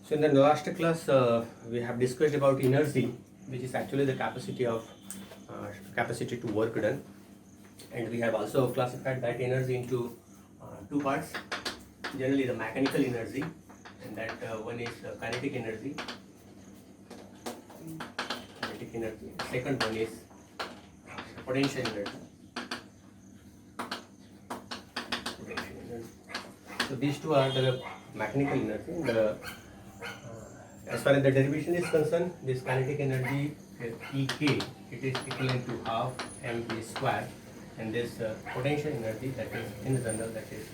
So in the last class, we have discussed about inertia, which is actually the capacity to work done, and we have also classified that energy into two parts. Generally, the mechanical energy, and that one is kinetic energy. Kinetic energy. Second one is potential energy. Potential energy. So these two are the mechanical energy. As far as the derivation is concerned, this kinetic energy Ek, it is equivalent to half mv square, and this potential energy, that is in general, that is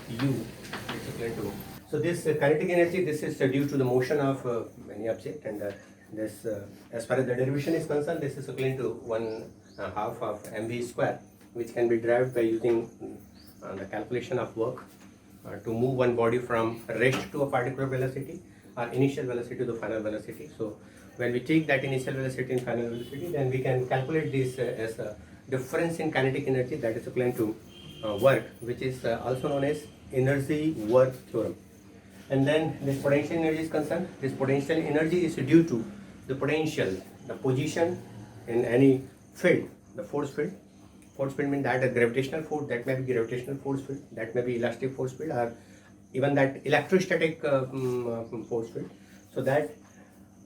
U, is equivalent to. So this kinetic energy, this is due to the motion of any object, and this as far as the derivation is concerned, this is equivalent to 1/2 of mv square, which can be derived by using the calculation of work to move one body from rest to a particular velocity, or initial velocity to the final velocity. So when we take that initial velocity and final velocity, then we can calculate this as a difference in kinetic energy, that is equivalent to work, which is also known as energy work theorem. And then this potential energy is concerned, this potential energy is due to the potential, the position in any field, the force field. Force field means that a gravitational force, that may be gravitational force field, that may be elastic force field, or even that electrostatic force field. So that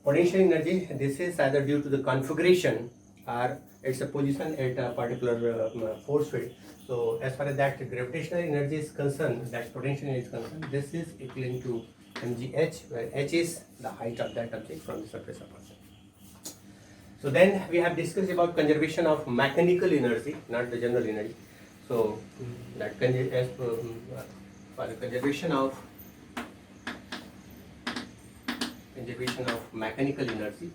potential energy, this is either due to the configuration or its a position at a particular force field. So as far as that gravitational energy is concerned, that potential energy is concerned, this is equivalent to mgh, where h is the height of that object from the surface of Earth. So then we have discussed about conservation of mechanical energy, not the general energy. So that as for the conservation of mechanical energy,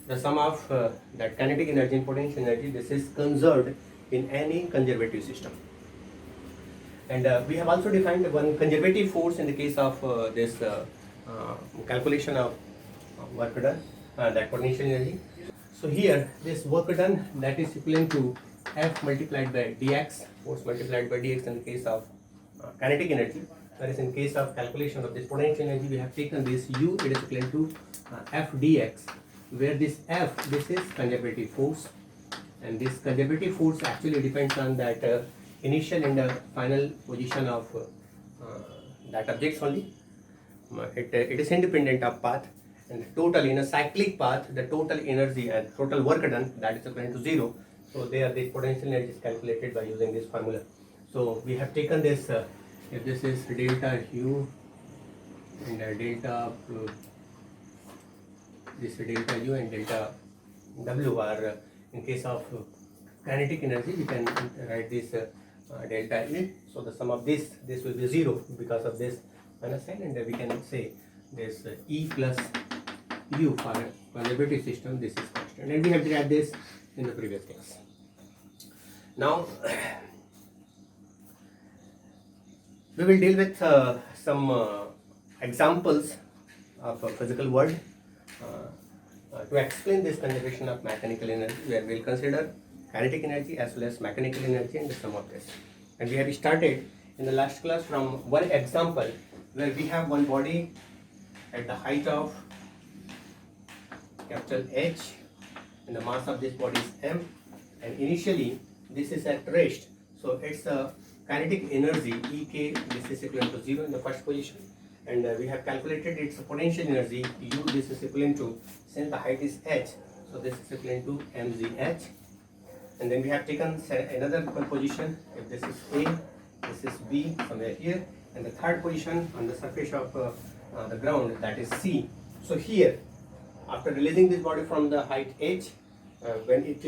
the sum of that kinetic energy and potential energy, this is conserved in any conservative system. And we have also defined one conservative force in the case of this calculation of work done, that potential energy. So here this work done, that is equivalent to F multiplied by dx, force multiplied by dx in the case of kinetic energy. Whereas in case of calculation of this potential energy, we have taken this U, it is equivalent to F dx, where this F, this is conservative force, and this conservative force actually depends on that initial and final position of that objects only. It is independent of path, and total in a cyclic path, the total energy and total work done, that is equivalent to 0. So there the potential energy is calculated by using this formula. So we have taken this, if this is delta U and delta this delta U and delta W, or in case of kinetic energy, we can write this delta E. So the sum of this will be 0 because of this minus sign, and we can say this E plus U for a conservative system, this is constant, and we have derived this in the previous class. Now we will deal with some examples of a physical world to explain this conservation of mechanical energy, where we will consider kinetic energy as well as mechanical energy and the sum of this. And we have started in the last class from one example where we have one body at the height of capital H, and the mass of this body is m, and initially this is at rest, so its kinetic energy Ek, this is equivalent to 0 in the first position, and we have calculated its potential energy U, this is equivalent to, since the height is h, so this is equivalent to mgh, and then we have taken another position, if this is A, this is B somewhere here, and the third position on the surface of the ground, that is C. So here, after releasing this body from the height h, when it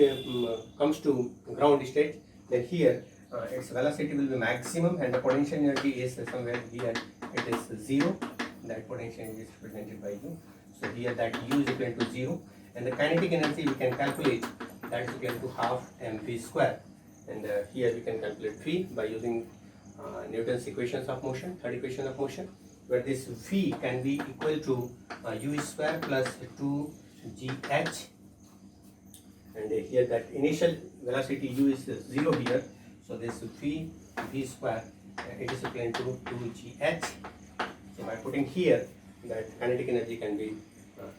comes to ground state, then here its velocity will be maximum, and the potential energy is somewhere here, it is 0. That potential energy is represented by U. So here that U is equal to 0, and the kinetic energy we can calculate, that is equal to half mv square, and here we can calculate V by using Newton's equations of motion, third equation of motion, where this V can be equal to U square plus 2gh, and here that initial velocity U is 0 here, so this V square it is equivalent to 2gh. So by putting here, that kinetic energy can be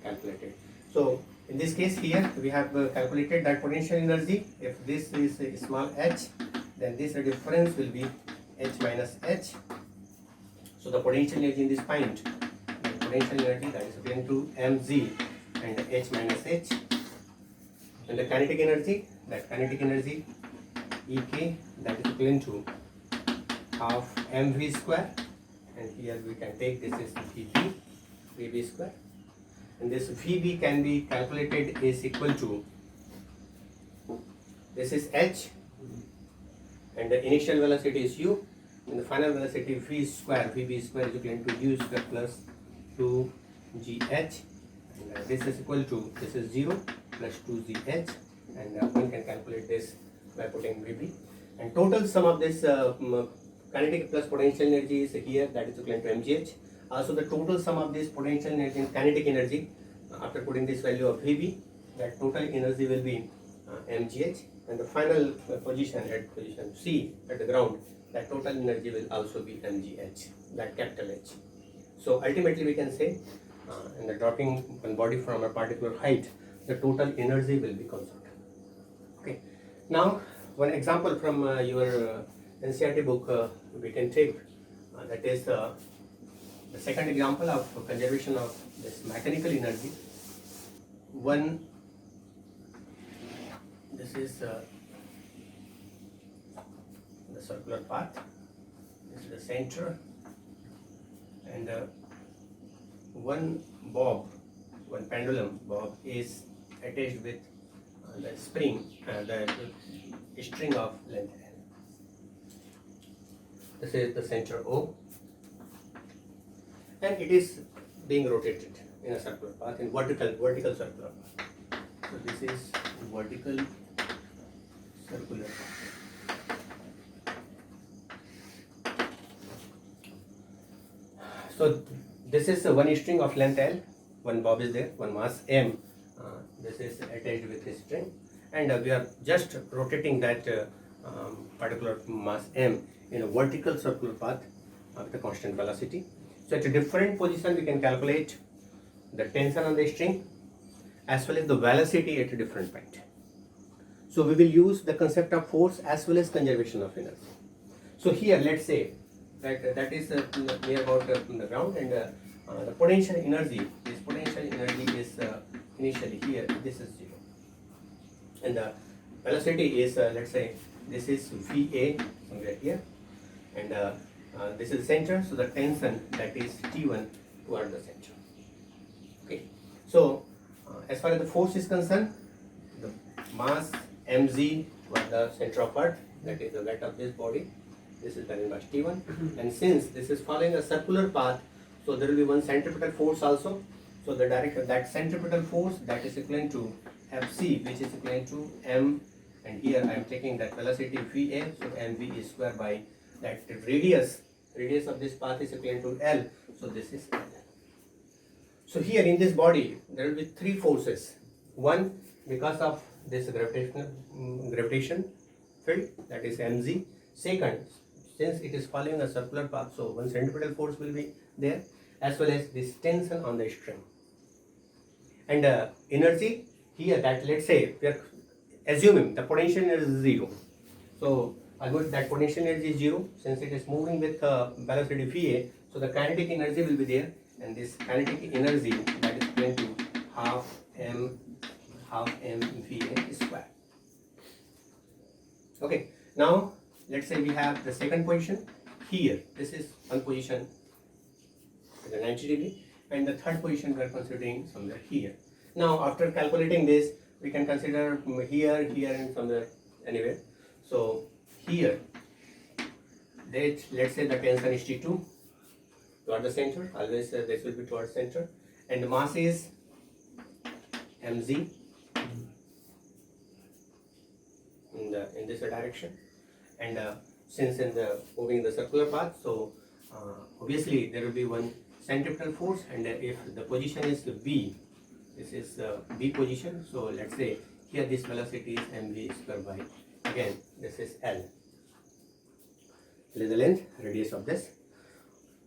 calculated. So in this case here we have calculated that potential energy. If this is a small h, then this difference will be h minus h. So the potential energy in this point, the potential energy, that is equivalent to mg and h minus h. And the kinetic energy, that kinetic energy Ek, that is equivalent to half mv square, and here we can take this is vb square, and this vb can be calculated is equal to, this is h, and the initial velocity is u, and the final velocity v square, vb square is equivalent to u square plus 2gh, and this is equal to, this is 0 plus 2gh, and one can calculate this by putting vb, and total sum of this kinetic plus potential energy is here, that is equivalent to mgh. Also the total sum of this potential energy and kinetic energy after putting this value of vb, that total energy will be mgh, and the final position at position c at the ground, that total energy will also be mgh, that capital H. So ultimately we can say in the dropping one body from a particular height, the total energy will be conserved. Okay. Now one example from your NCERT book we can take, that is the second example of conservation of this mechanical energy. One, this is the circular path, this is the center, and one bob, one pendulum bob is attached with the spring, the string of length L. This is the center O, and it is being rotated in a circular path, in vertical circular path. So this is vertical circular path. So this is one string of length L, one bob is there, one mass M. This is attached with a string, and we are just rotating that particular mass M in a vertical circular path with a constant velocity. So at a different position we can calculate the tension on the string as well as the velocity at a different point. So we will use the concept of force as well as conservation of energy. So here let's say that is near about the ground, and the potential energy, this potential energy is initially here, this is 0, and the velocity is let's say this is VA somewhere here, and this is the center, so the tension, that is T1 toward the center. Okay, so as far as the force is concerned, the mass mg toward the center of earth, that is the weight of this body, this is value by T1, and since this is following a circular path, so there will be one centripetal force also. So the that centripetal force, that is equivalent to Fc, which is equivalent to m, and here I am taking that velocity Va, so mv is square by that radius of this path is equivalent to L, so this is L. So here in this body there will be three forces. One, because of this gravitation field, that is mg. Second, since it is following a circular path, so one centripetal force will be there, as well as this tension on the string. And energy here, that let's say we are assuming the potential energy is 0. So that potential energy is 0, since it is moving with velocity Va, so the kinetic energy will be there, and this kinetic energy, that is equal to half m Va square. Okay, now let's say we have the second position here. This is one position at the 90 degree, and the third position we are considering somewhere here. Now after calculating this, we can consider here, and somewhere anywhere. So here, let's say the tension is T2 toward the center, always this will be towards center, and the mass is mg in this direction, and since in the moving the circular path, so obviously there will be one centripetal force, and if the position is B, this is B position, so let's say here this velocity is mv square by, again this is L. L is the length, radius of this.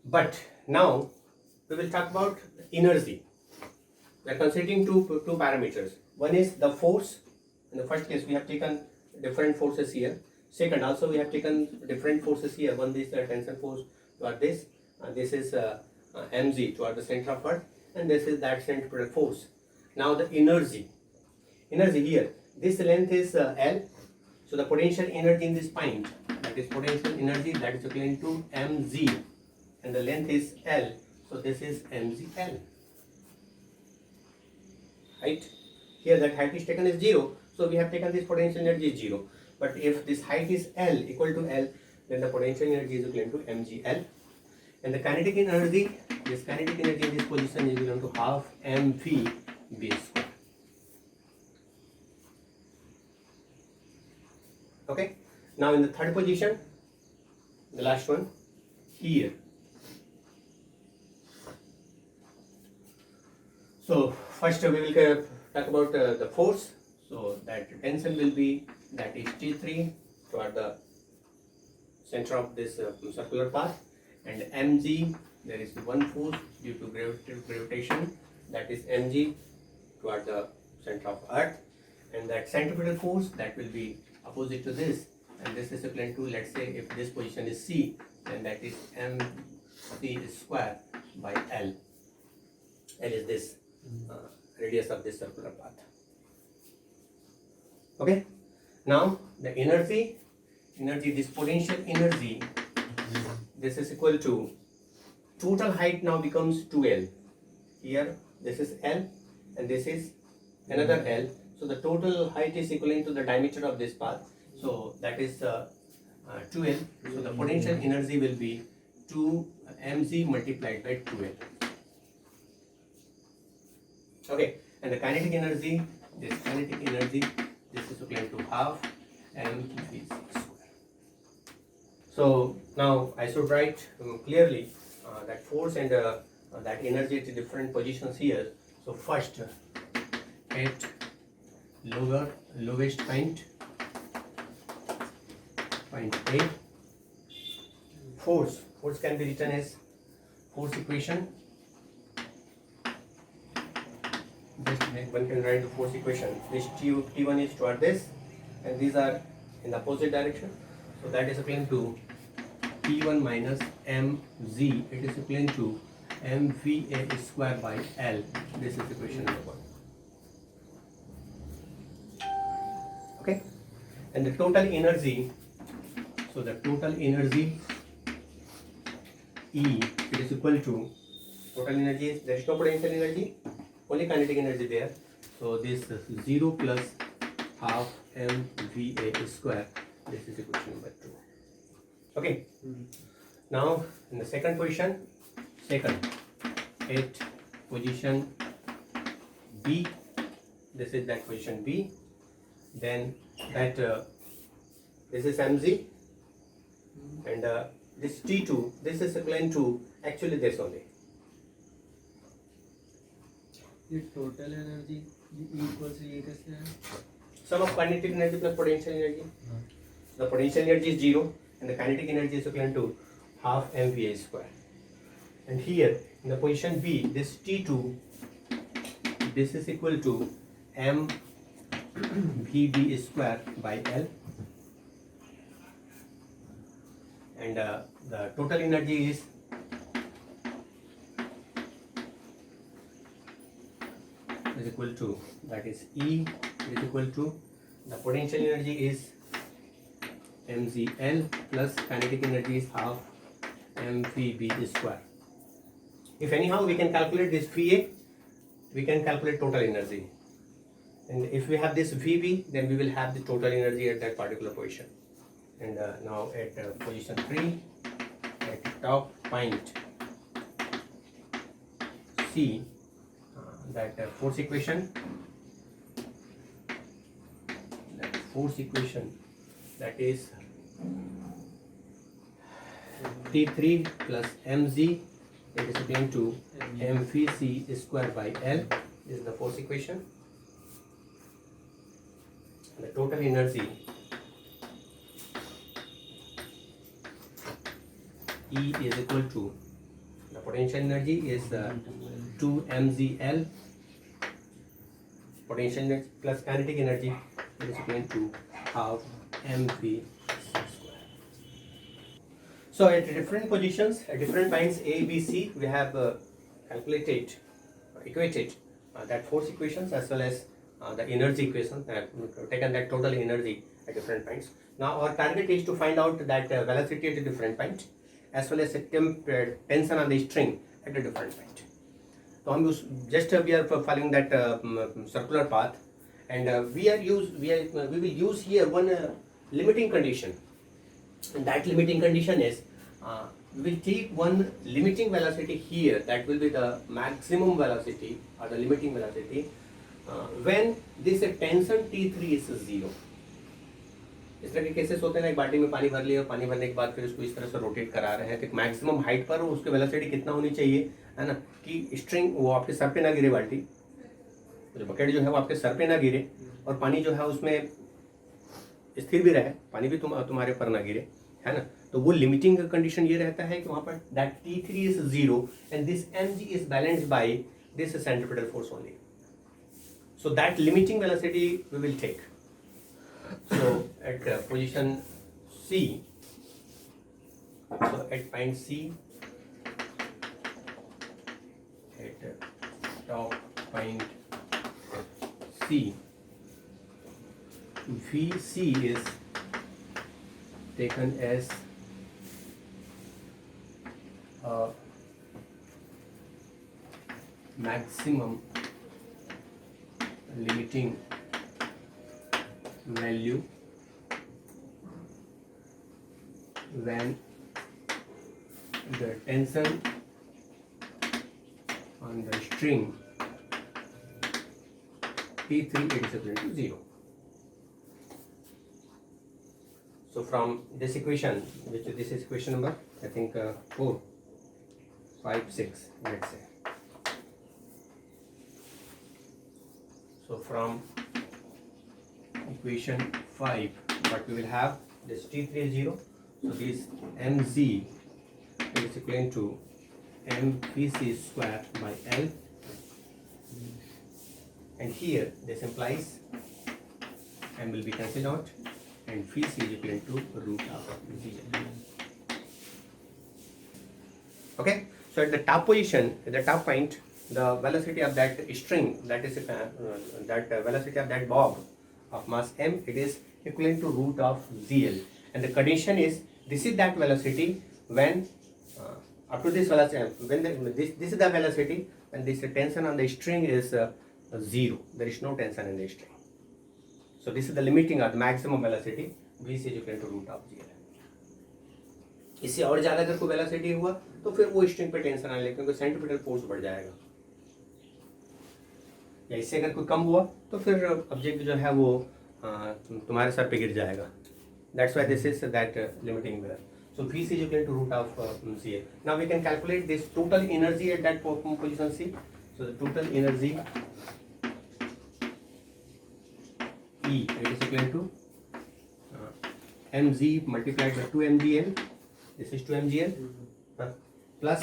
But now we will talk about energy. We are considering two parameters. One is the force. In the first case, we have taken different forces here. Second, also we have taken different forces here. One is the tension force toward this. This is mg toward the center of Earth, and this is that centripetal force. Now the energy here. This length is L. So the potential energy in this point, that is potential energy, that is equivalent to mg, and the length is L. So this is mgl. Right? Here that height is taken as 0, so we have taken this potential energy is 0. But if this height is L, equal to L, then the potential energy is equivalent to mgl. And the kinetic energy, this kinetic energy in this position is equivalent to half mv b square. Okay. Now in the third position, the last one here. So first we will talk about the force. So that tension will be, that is T3 toward the center of this circular path, and mg, there is one force due to gravitation, that is mg toward the center of Earth, and that centripetal force, that will be opposite to this, and this is equivalent to, let's say if this position is C, then that is mc square by L. L is this radius of this circular path. Okay. Now the energy, this potential energy, this is equal to, total height now becomes 2L. Here this is L and this is another L. So the total height is equivalent to the diameter of this path. So that is 2L. So the potential energy will be 2 mg multiplied by 2L. Okay. And the kinetic energy, this is equivalent to half mv square. So now I should write clearly that force and that energy at different positions here. So first, at lowest point A, force can be written as force equation. Just one can write the force equation. This T1 is toward this, and these are in the opposite direction. So that is equivalent to T1 minus mg. It is equivalent to mva square by L. This is equation number 1. Okay, and the total energy. So the total energy E, it is equal to, total energy is, there is no potential energy, only kinetic energy there. So this 0 plus half mva square. This is equation number 2. Okay. Now in the second position, at position B, this is that position B. Then that this is mg, and this T2, this is equivalent to actually this only. The total energy equals to Sum of kinetic energy plus potential energy. The potential energy is 0 and the kinetic energy is equivalent to half mva square. And here in the position B, this T2, this is equal to mvb square by L, and the total energy is equal to, that is E is equal to, the potential energy is mgl plus kinetic energy is half mvb square. If anyhow we can calculate this Va, we can calculate total energy, and if we have this Vb, then we will have the total energy at that particular position. And now at position 3, at top point C, that force equation, that is T3 plus mg, it is equal to mvc square by L. This is the force equation. And the total energy E is equal to, the potential energy is 2 mgl, potential energy plus kinetic energy, that is equal to half mv square. So at different positions, at different points A, B, C, we have calculated, equated that force equations as well as the energy equation, taken that total energy at different points. Now our target is to find out that velocity at a different point as well as tension on the string at a different point. So we are following that circular path, and we will use here one limiting condition, and that limiting condition is we will take one limiting velocity here, that will be the maximum velocity or the limiting velocity when this tension T3 is 0. इस तरह के cases होते हैं ना, एक बाल्टी में पानी भर लिया, पानी भरने के बाद फिर उसको इस तरह से रोटेट करा रहे हैं, तो मैक्सिमम हाइट पर उसकी वेलोसिटी कितना होनी चाहिए, है ना, कि स्ट्रिंग वो आपके सर पे ना गिरे, बाल्टी जो बकेट जो है वो आपके सर पे ना गिरे, और पानी जो है उसमें स्थिर भी रहे, पानी भी तुम्हारे ऊपर ना गिरे, है ना. तो वो लिमिटिंग कंडीशन ये रहता है कि वहाँ पर that T3 is 0 and this mg is balanced by this centripetal force only. So that limiting velocity we will take. So at position C, so at point C, at top point C, VC is taken as a maximum limiting value when the tension on the string T3 is equal to 0. So from this equation, which this is equation number, I think 4, 5, 6, let's say. So from equation 5, what we will have, this T3 is 0, so this mz is equal to mvc square by L, and here this implies m will be cancelled out and vc is equal to root of ZL. Okay, so at the top position, at the top point, the velocity of that string, that is that velocity of that bob of mass m, it is equivalent to root of ZL, and the condition is this is that velocity when up to this velocity, when this is the velocity when this tension on the string is 0, there is no tension in the string. So this is the limiting or the maximum velocity, Vc is equal to root of ZL. इससे और ज़्यादा अगर कोई velocity हुआ तो फिर वो string पे टेंशन आने लगेगा, क्योंकि सेंट्रीपिटल फोर्स बढ़ जाएगा, या इससे अगर कोई कम हुआ तो फिर ऑब्जेक्ट जो है वो तुम्हारे सर पे गिर जाएगा. That's why this is that limiting value. So Vc is equal to root of CL. Now we can calculate this total energy at that position C. So the total energy E, it is equal to mg multiplied by 2 mgl. This is 2 mgl plus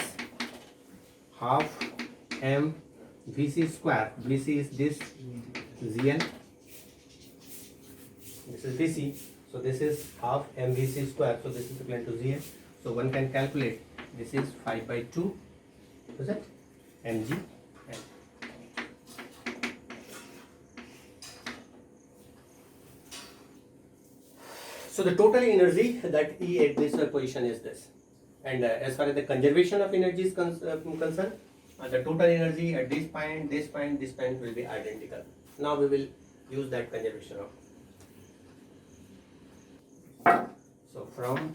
half m Vc square. Vc is this Zn. This is Vc. So this is half mvc square. So this is equal to Zn. So one can calculate. This is 5 by 2. Is it? Mg. So the total energy that E at this position is this. And as far as the conservation of energy is concerned, the total energy at this point, this point, this point will be identical. Now we will use that conservation of. So from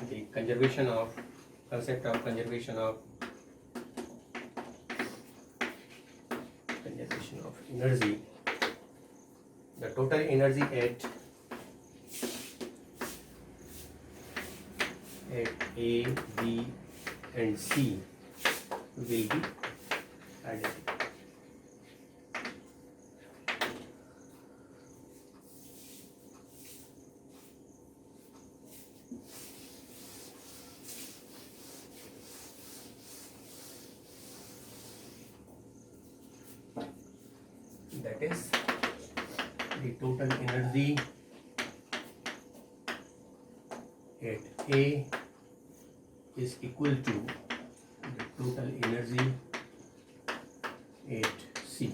the conservation of, concept of conservation of energy, the total energy at A, B and C will be identical. that is the total energy at A is equal to the total energy at C.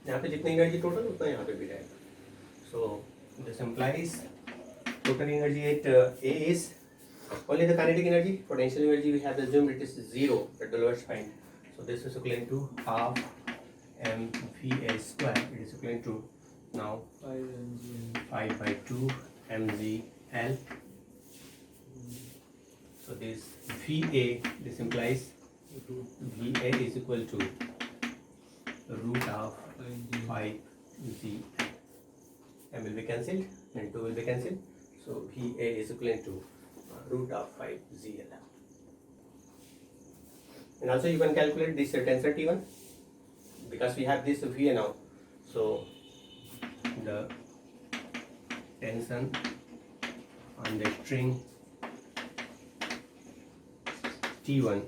यहाँ पे जितनी energy total उतना यहाँ पे भी रहेगा. So this implies total energy at A is only the kinetic energy. Potential energy we have assumed it is 0 at the lowest point. So this is equivalent to half mVA square. It is equivalent to now 5 mg. 5 by 2 mgl. So this VA, this implies VA is equal to root of 5g. M will be cancelled and 2 will be cancelled. So VA is equivalent to root of 5gl. And also you can calculate this tensor T1 because we have this VA now. So the tension on the string T1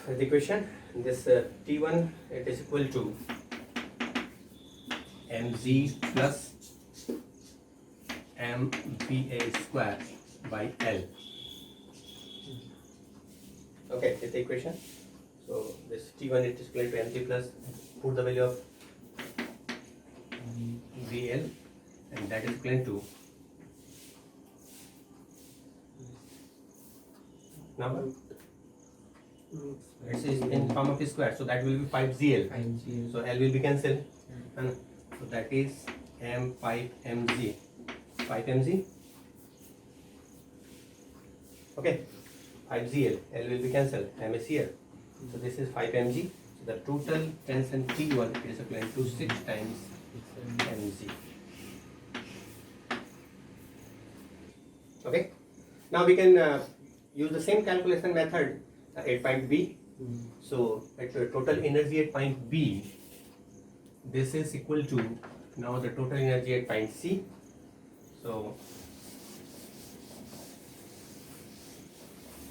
the equation, this T1 it is equal to mg plus mVA square by L. Okay, that's the equation. So this T1 it is equal to mg plus, put the value of VL, and that is equal to number. It is in form of a square, so that will be 5gl. 5g. So L will be cancelled, and so that is m5mg. 5mg. Okay, 5gl. L will be cancelled. M is here. So this is 5mg. So the total tension T1 is equivalent to 6 times mg. Okay. Now we can use the same calculation method at point B. So at the total energy at point B, this is equal to now the total energy at point C. So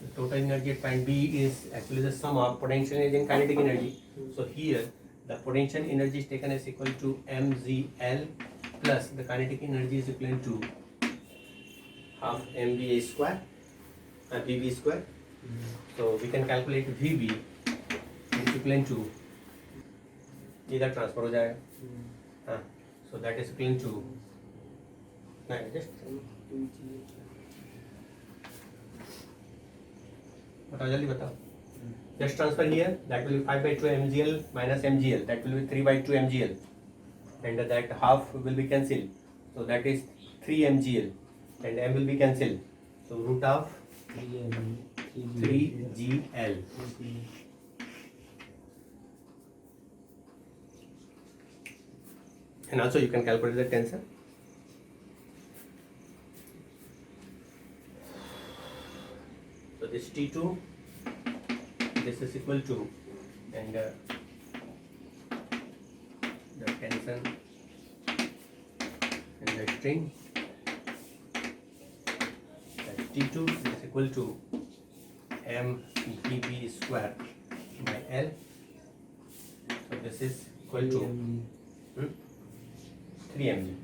the total energy at point B is actually the sum of potential energy and kinetic energy. So here the potential energy is taken as equal to mgl plus the kinetic energy is equivalent to half mVA square, VB square. So we can calculate VB is equivalent to इधर transfer हो जाएगा. हाँ, so that is equivalent to नहीं just बताओ जल्दी बताओ. Just transfer here, that will be 5 by 2 mgl minus mgl, that will be 3 by 2 mgl, and that half will be cancelled, so that is 3 mgl, and m will be cancelled, so root of 3gl. And also you can calculate the tension. So this T2, this is equal to, and the tension in the string, that T2 is equal to mVB square by L. So this is equal to 3 mg.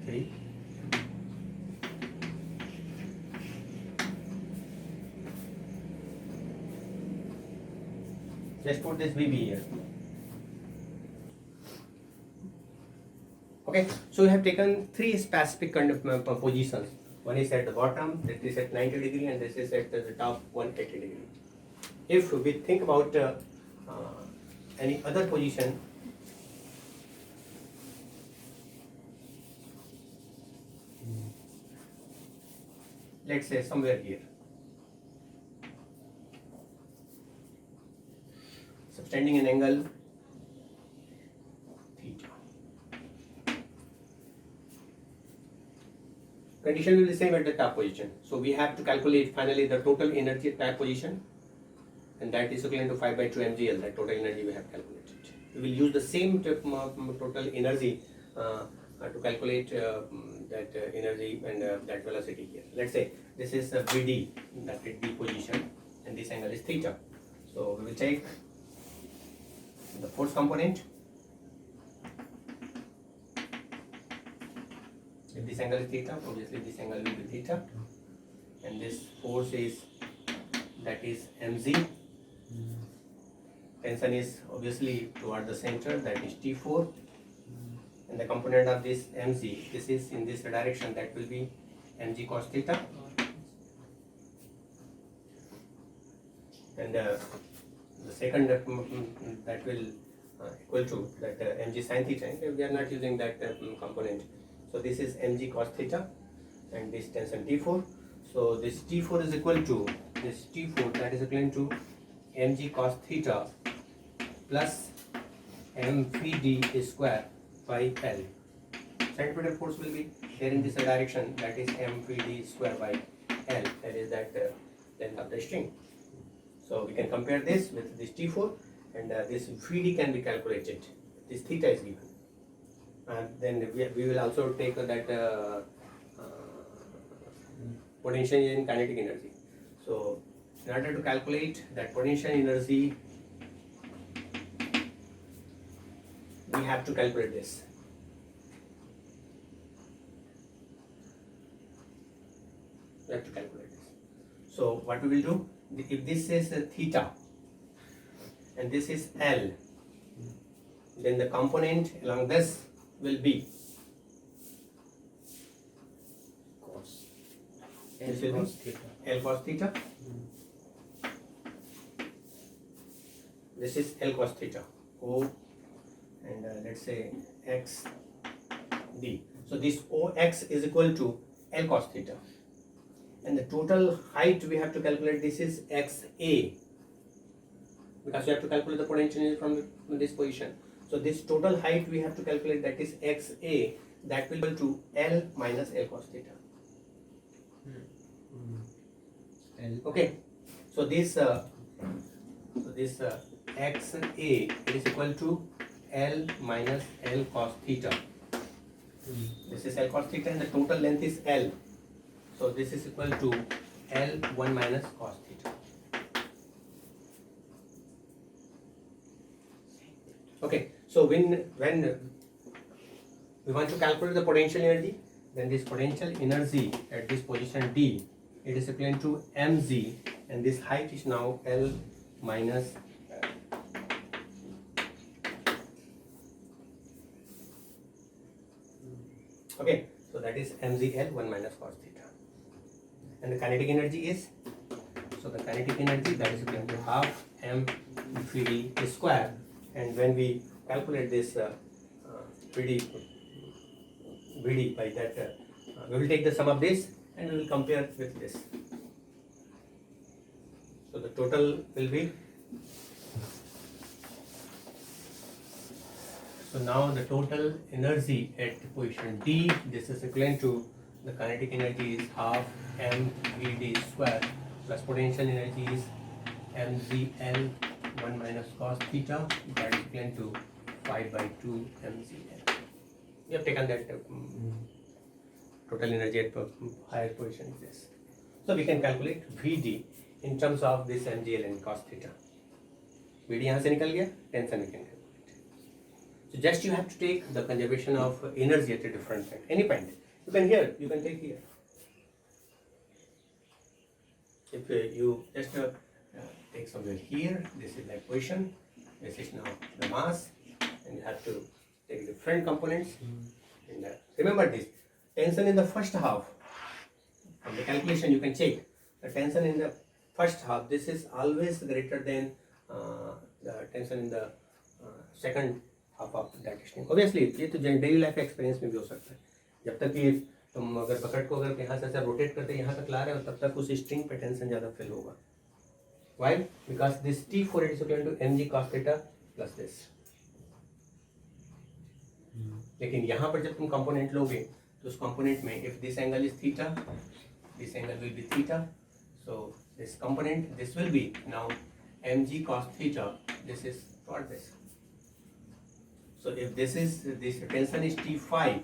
3. Let's put this VB here. Okay, so we have taken 3 specific kind of positions. One is at the bottom, that is at 90 degree, and this is at the top 180 degree. If we think about any other position, let's say somewhere here, subtending an angle theta. Condition will be the same at the top position. So we have to calculate finally the total energy at top position, and that is equivalent to 5 by 2 mgl, that total energy we have calculated. We will use the same total energy to calculate that energy and that velocity here. Let's say this is Vd, that is the position, and this angle is theta. So we will take the force component. If this angle is theta, obviously this angle will be theta, and this force is, that is mg. Tension is obviously toward the center, that is T4, and the component of this mg, this is in this direction, that will be mg cos theta, and the second that will equal to that mg sin theta, and we are not using that component. So this is mg cos theta, and this tension T4. So this T4 is equal to this T4, that is equivalent to mg cos theta plus mvd square by L. Centripetal force will be there in this direction, that is mvd square by L. That is that length of the string. So we can compare this with this T4, and this Vd can be calculated. This theta is given. And then we will also take that potential and kinetic energy. So in order to calculate that potential energy, we have to calculate this. We have to calculate this. So what we will do, if this is theta and this is L, then the component along this will be cos. this will be L cos theta. This is L cos theta, O, and let's say x d. So this OX is equal to L cos theta, and the total height we have to calculate, this is XA, because we have to calculate the potential from this position. So this total height we have to calculate, that is XA, that will be equal to L minus L cos theta. Okay, so this XA, it is equal to L minus L cos theta. This is L cos theta, and the total length is L. So this is equal to L1 minus cos theta. Okay, so when we want to calculate the potential energy, then this potential energy at this position D, it is equivalent to mg, and this height is now L minus okay, so that is mgl 1 minus cos theta. And the kinetic energy is, so the kinetic energy, that is equivalent to half mvd square, and when we calculate this vd by that, we will take the sum of this and we will compare with this. So the total will be, so now the total energy at position D, this is equivalent to the kinetic energy is half mvd square plus potential energy is mgl 1 minus cos theta, that is equivalent to 5 by 2 mgl. We have taken that total energy at higher position is this. So we can calculate Vd in terms of this mgl and cos theta. Vd यहाँ से निकल गया, tension we can calculate. So just you have to take the conservation of energy at a different point, any point. You can here, you can take here. If you just take somewhere here, this is like position, this is now the mass, and you have to take different components. And remember this, tension in the first half, from the calculation you can check, the tension in the first half, this is always greater than the tension in the second half of that string. Obviously ये तो daily life experience में भी हो सकता है, जब तक ये तुम अगर बकेट को अगर यहाँ से ऐसा रोटेट करते यहाँ तक ला रहे हो, तब तक उस स्ट्रिंग पे टेंशन ज़्यादा फील होगा. Why? Because this T4 is equivalent to mg cos theta plus this. लेकिन यहाँ पर जब तुम कंपोनेंट लोगे तो उस कंपोनेंट में if this angle is theta, this angle will be theta, so this component, this will be now mg cos theta, this is for this. So if this tension is T5,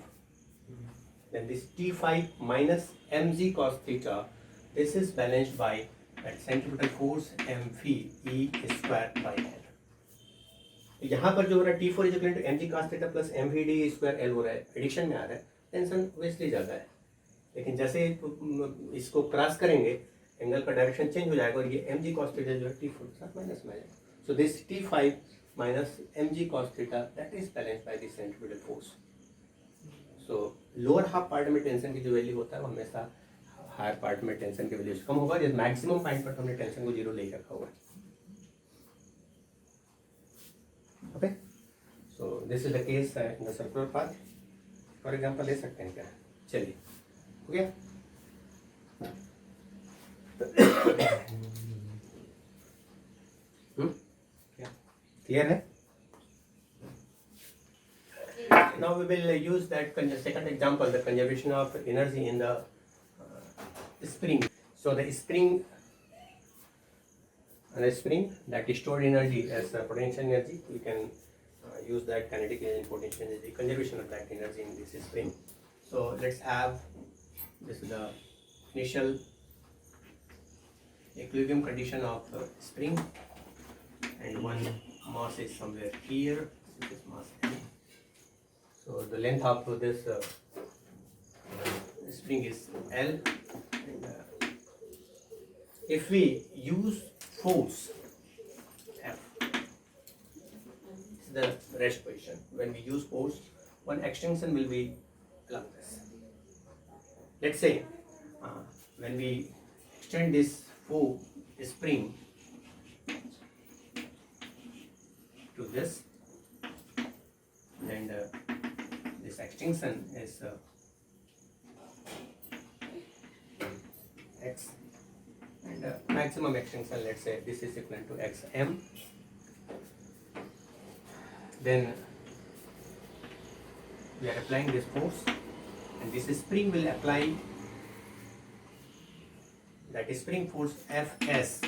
then this T5 minus mg cos theta, this is balanced by that centripetal force mv E square by L. यहाँ पर जो हो रहा है T4 is equal to mg cos theta plus mv d square L हो रहा है, addition में आ रहा है, टेंशन ऑब्वियसली ज़्यादा है, लेकिन जैसे इसको क्रॉस करेंगे एंगल का डायरेक्शन चेंज हो जाएगा और ये mg cos theta जो है T4 के साथ माइनस में आ जाएगा. So this T5 minus mg cos theta, that is balanced by the centripetal force. So lower half part में टेंशन की जो वैल्यू होता है वो हमेशा हायर पार्ट में टेंशन की वैल्यू से कम होगा. जब मैक्सिमम पॉइंट पर हमने टेंशन को जीरो ले रखा होगा. Okay, so this is the case in the circular path. For example ले सकते हैं क्या? चलिए, हो गया. क्लियर है? Now we will use that second example, the conservation of energy in the spring. So the spring that is stored energy as potential energy, we can use that kinetic energy, potential energy, conservation of that energy in this spring. So let's have this is the initial equilibrium condition of spring, and one mass is somewhere here. This is mass M. So the length of this spring is L, and if we use force F, this is the rest position. When we use force, one extension will be along this. Let's say when we extend this spring to this, and this extension is x, and maximum extension, let's say this is equal to xm. Then we are applying this force, and this spring will apply that spring force Fs,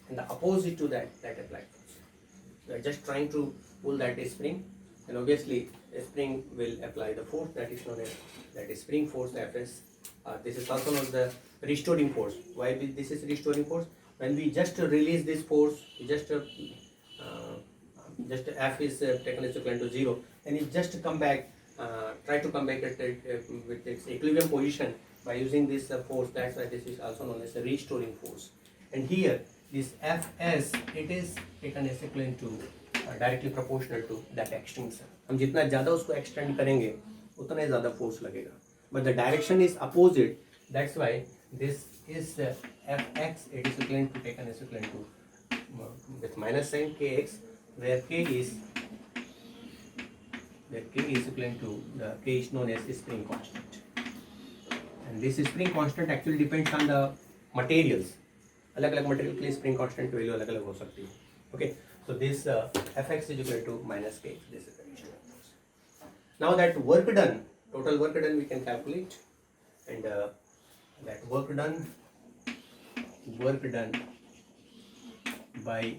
and the opposite to that applied force. We are just trying to pull that spring, and obviously a spring will apply the force that is known as that spring force Fs. This is also known as the restoring force. Why this is restoring force? When we just release this force, we just F is taken as equal to 0, and it just come back, try to come back with its equilibrium position by using this force. That's why this is also known as the restoring force. And here this Fs, it is taken as equivalent to directly proportional to that extension. हम जितना ज़्यादा उसको extend करेंगे उतना ही ज़्यादा force लगेगा, but the direction is opposite. That's why this is Fx, it is equivalent to taken as equivalent to with minus sign kx, where k is equivalent to the k is known as spring constant. And this spring constant actually depends on the materials. अलग अलग material के लिए spring constant की value अलग अलग हो सकती है. Okay, so this Fx is equal to minus k. This is the restoring force. Now that work done, total work done we can calculate, and that work done by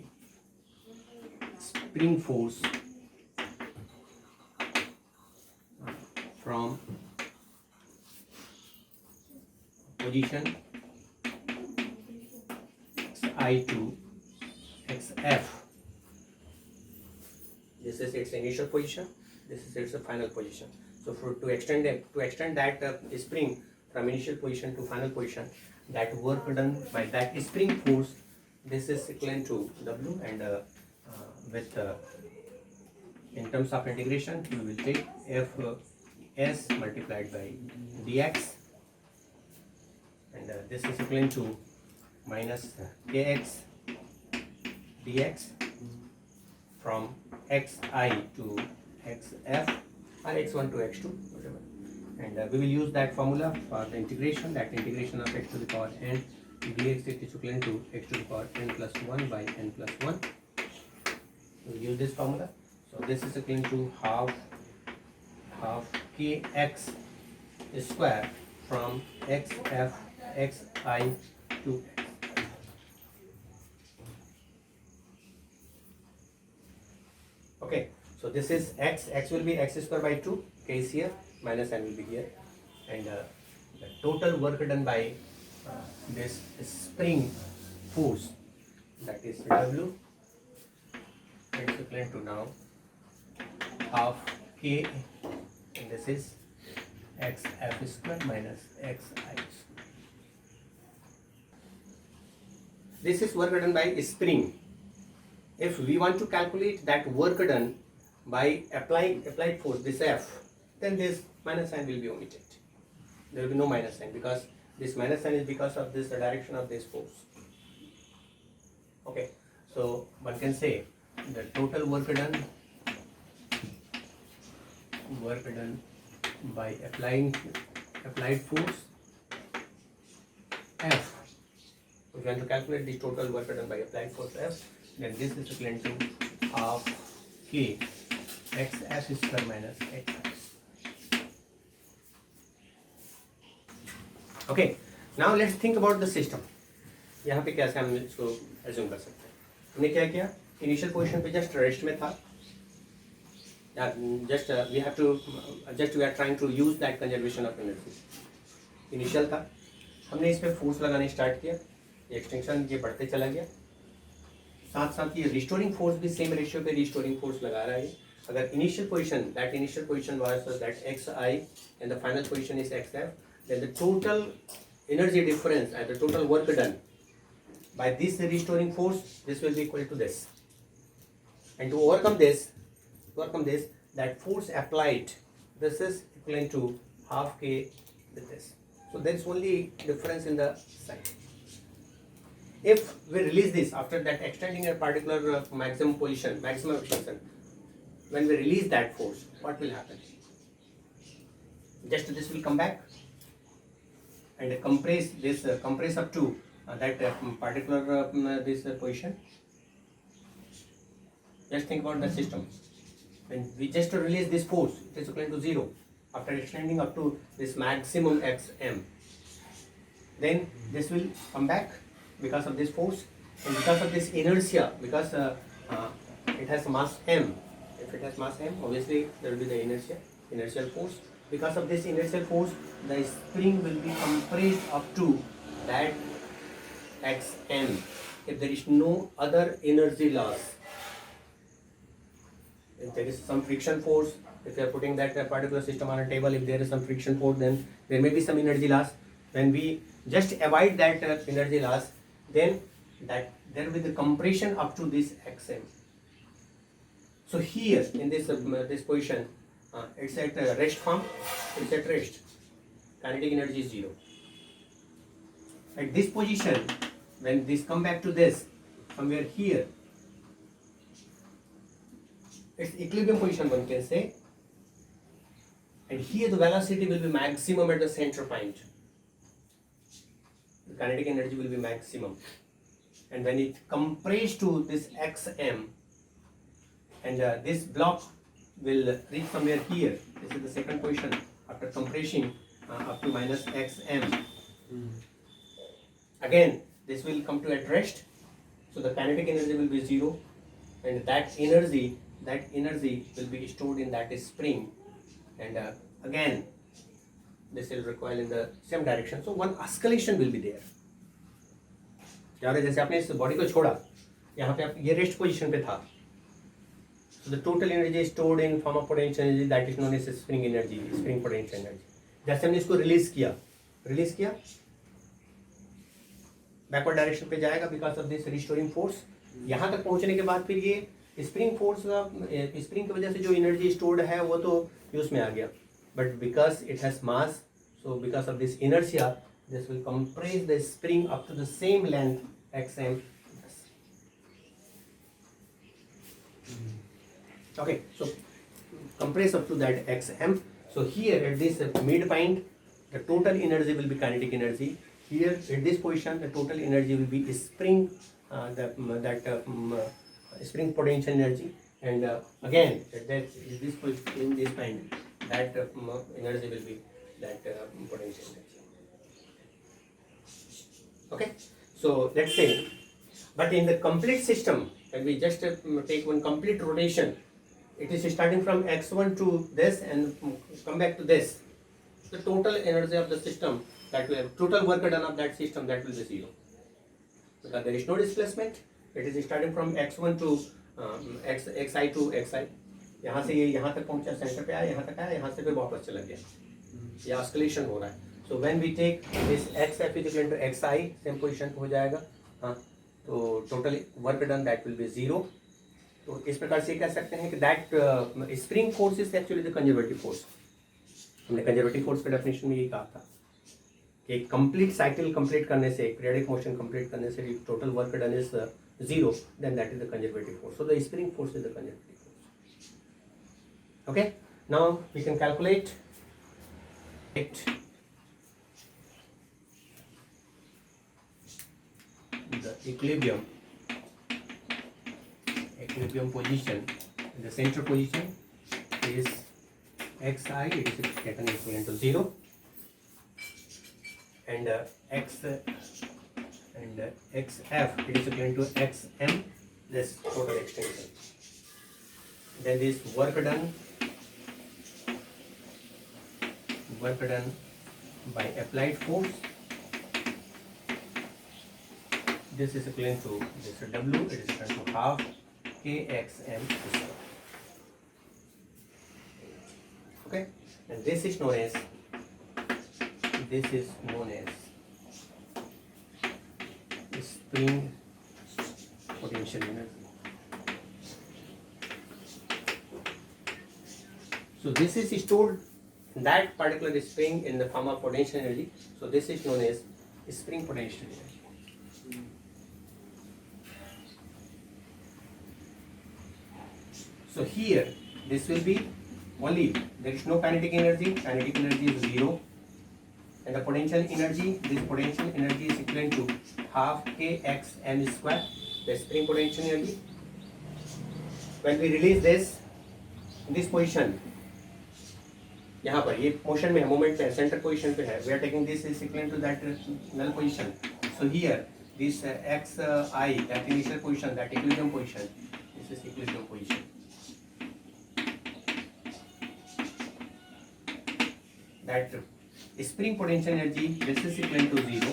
spring force from position I to xf. This is its initial position. This is its final position. So to extend that spring from initial position to final position, that work done by that spring force, this is equivalent to W, and with in terms of integration, we will take Fs multiplied by dx, and this is equivalent to minus kx dx from xi to xf, or x1 to x2, whatever. And we will use that formula for the integration, that integration of x to the power n dx is equivalent to x to the power n plus 1 by n plus 1. We will use this formula. So this is equivalent to half kx square from xf xi to x. Okay, So this is x will be x square by 2, k is here, minus n will be here, and the total work done by this spring force, that is W, is equivalent to now half k, and this is x f square minus x I square. This is work done by spring. If we want to calculate that work done by applied force, this F, then this minus sign will be omitted. There will be no minus sign, because this minus sign is because of this direction of this force. Okay, so one can say the total work done by applied force F. If you want to calculate the total work done by applied force F, then this is equivalent to half k x f square minus x. Okay, now let's think about the system. यहाँ पे कैसे हम इसको assume कर सकते हैं? हमने क्या किया? Initial position पे just rest में था. We are trying to use that conservation of energy. Initial था. हमने इस पे फोर्स लगाने स्टार्ट किया. ये एक्सटेंशन ये बढ़ते चला गया. साथ साथ ये रिस्टोरिंग फोर्स भी सेम रेशियो पे रिस्टोरिंग फोर्स लगा रहा है. अगर initial position was that xi and the final position is xf, then the total energy difference and the total work done by this restoring force, this will be equal to this. And to overcome this, that force applied, this is equivalent to half k with this. So there is only difference in the sign. If we release this after that extending a particular maximum extension, when we release that force, what will happen? Just this will come back and compress up to that particular this position. Just think about the system. When we just release this force, it is equivalent to 0 after extending up to this maximum xm. Then this will come back because of this force, and because of this inertia, because it has mass m. If it has mass m, obviously there will be the inertial force. Because of this inertial force, the spring will be compressed up to that xm. If there is no other energy loss, if there is some friction force, if you are putting that particular system on a table, if there is some friction force, then there may be some energy loss. When we just avoid that energy loss, then that there will be the compression up to this xm. So here in this position, it's at rest form. It's at rest. Kinetic energy is 0. At this position, when this come back to this, somewhere here, it's equilibrium position, one can say. And here the velocity will be maximum at the center point. The kinetic energy will be maximum. And when it compresses to this xm, and this block will reach somewhere here. This is the second position after compressing up to minus xm. Again, this will come to at rest. So the kinetic energy will be 0, and that energy will be stored in that spring, and again this will recoil in the same direction. So one oscillation will be there. जैसे आपने इस body को छोड़ा, यहाँ पे आप ये rest position पे था. So the total energy is stored in form of potential energy, that is known as spring energy, spring potential energy. जैसे हमने इसको रिलीज किया, बैकवर्ड डायरेक्शन पे जाएगा because of this restoring force. यहाँ तक पहुँचने के बाद फिर ये स्प्रिंग फोर्स का स्प्रिंग की वजह से जो एनर्जी स्टोर्ड है वो तो यूज में आ गया, but because it has mass, so because of this inertia this will compress the spring up to the same length xm. Okay, so compress up to that xm. So here at this midpoint, the total energy will be kinetic energy. Here at this position, the total energy will be spring, spring potential energy. And again, at this point, in this point, that energy will be that potential energy. Okay, so let's say, but in the complete system, when we just take one complete rotation, it is starting from x1 to this and come back to this. The total energy of the system that will have total work done of that system, that will be 0 because there is no displacement. It is starting from x1 to xi to xi. यहाँ से ये यहाँ तक पहुँचा, centre पे आया, यहाँ तक आया, यहाँ से फिर वापस चला गया, ये ऑस्किलेशन हो रहा है. So when we take this xf is equal to xi, same position हो जाएगा. हाँ, तो total work done that will be 0. तो इस प्रकार से कह सकते हैं कि that spring force is actually the conservative force. हमने कंजर्वेटिव फोर्स के डेफिनेशन में यही कहा था कि एक कंप्लीट साइकिल कंप्लीट करने से, एक पीरियडिक मोशन कंप्लीट करने से total work done is 0, then that is the conservative force. So the spring force is the conservative force. Okay, now we can calculate it. The equilibrium position, the center position is xi, it is taken equivalent to 0, and x and xf it is equivalent to xm, this total extension. Then this work done by applied force, this is equivalent to this W, it is equal to half kxm square. Okay, and this is known as spring potential energy. So this is stored in that particular spring in the form of potential energy. So this is known as spring potential energy. So here this will be only, there is no kinetic energy is 0, and the potential energy, this potential energy is equivalent to half kxm square, the spring potential energy. When we release this in this position, यहाँ पर ये motion में है, moment पे है, centre position पे है, we are taking this is equal to that null position. So here this xi, that initial position, that equilibrium position, this is equilibrium position. That spring potential energy, this is equal to 0,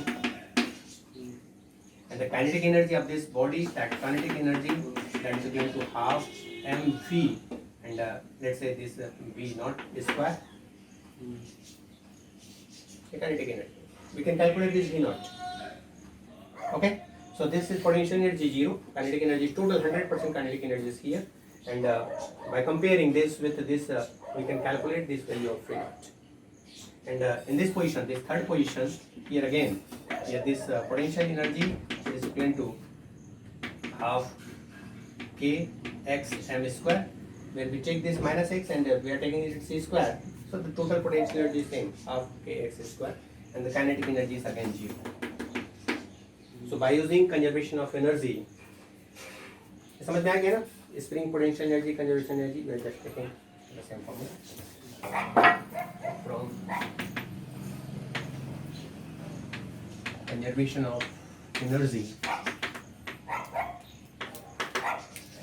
and the kinetic energy of this body, that kinetic energy, that is equal to half mv, and let's say this v naught square. The kinetic energy, we can calculate this v naught. Okay, so this is potential energy 0, kinetic energy is total 100% kinetic energy is here, and by comparing this with this, we can calculate this value of v naught. And in this position, this third position, here again, here this potential energy is equal to half kxm square, where we take this minus x and we are taking it c square. So the total potential energy is same, half kx square, and the kinetic energy is again 0. So by using conservation of energy, समझ में आ गया ना? Spring potential energy, conservation energy, we are just taking the same formula from conservation of energy.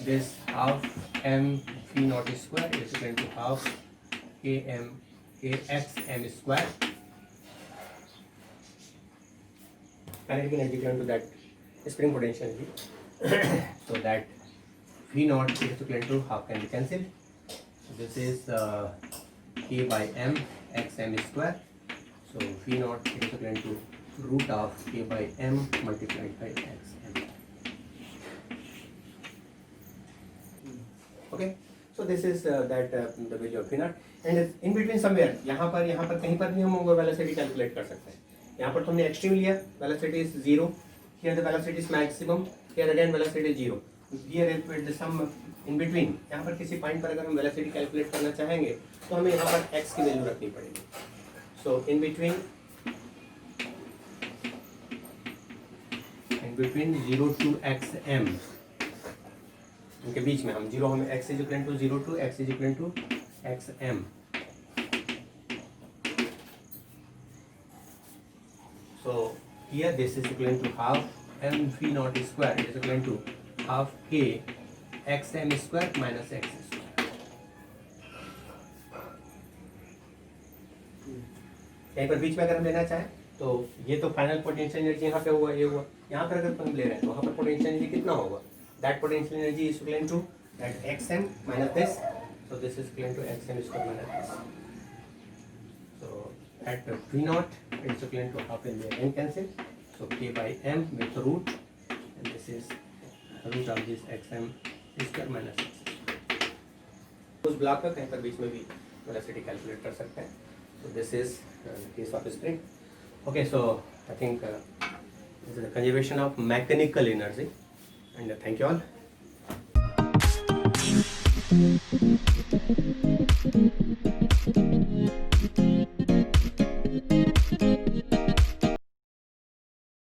This half m v naught square is equal to half kxm square. Kinetic energy given to that spring potential energy. So that v naught is equal to half, can be cancelled. This is k by m xm square. So v naught is equal to root of k by m multiplied by xm. Okay, so this is that the value of v naught, and in between somewhere, यहाँ पर कहीं पर भी हम velocity calculate कर सकते हैं. यहाँ पर तो हमने एक्सट्रीम लिया, velocity is 0, here the velocity is maximum, here again velocity is 0. Here if the sum in between, यहाँ पर किसी पॉइंट पर अगर हम वेलोसिटी कैलकुलेट करना चाहेंगे तो हमें यहाँ पर x की वैल्यू रखनी पड़ेगी. So in between 0 to xm, उनके बीच में हम 0, हमें x is equal to 0 to x is equal to xm. So here this is equal to half m v naught square, it is equal to half k xm square minus x square. कहीं पर बीच में अगर हम लेना चाहें तो ये तो फाइनल पोटेंशियल एनर्जी यहाँ पे हुआ, ये हुआ, यहाँ पर अगर हम ले रहे हैं तो वहाँ पर पोटेंशियल एनर्जी कितना होगा, that potential energy is equal to that xm minus this, so this is equal to xm square minus this. So at v naught it is equal to half in the n cancel, so k by m with root, and this is root of this xm square minus x. उस block का कहीं पर बीच में भी velocity calculate कर सकते हैं. So this is case of spring. Okay, so I think this is the conservation of mechanical energy, and thank you all.